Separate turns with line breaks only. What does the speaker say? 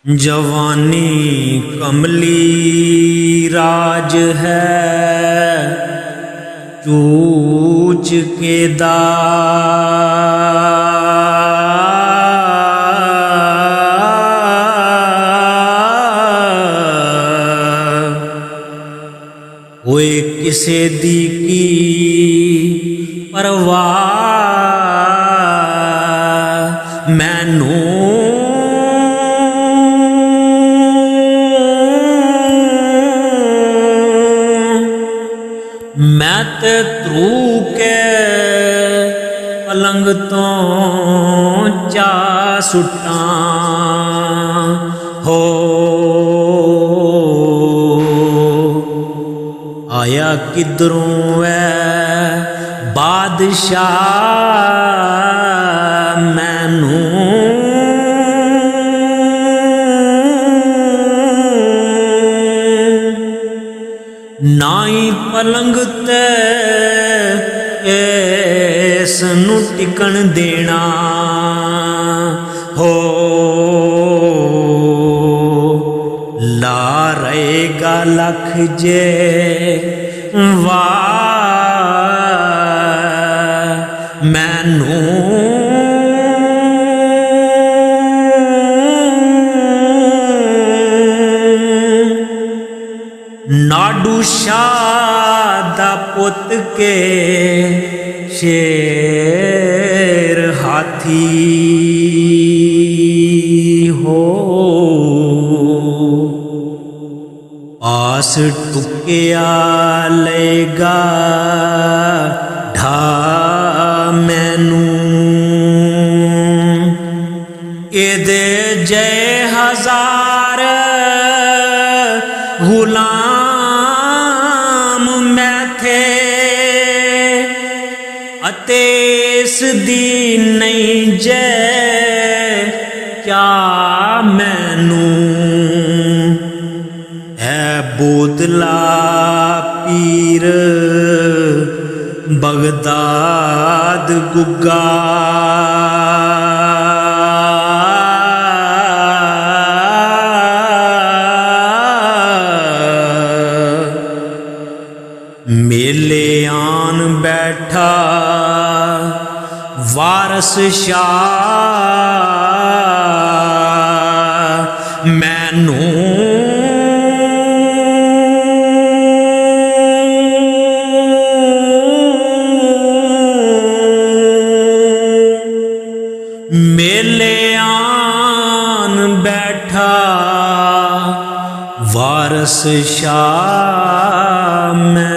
जवानी कमली राज है चूच के होए किसे दी की परवाह मैनू मैं ते ध्रू के पलंग तो चा सुटा हो आया किधरों है बादशाह मैनू नाई पलंग ते इस नू टिकन देना हो ला रहेगा लख जे वाह मैनू नाडू शाह दा पुत के शेर हाथी हो आस टुकिया लेगा ढा मैनू एदे जय हजार गुलाम मैं थे अते इस दी नहीं जय क्या मैनू है बोतला पीर बगदाद गुग्गा मेले आन बैठा वारस शाह मैनू मेले आन बैठा वारस शाह मैं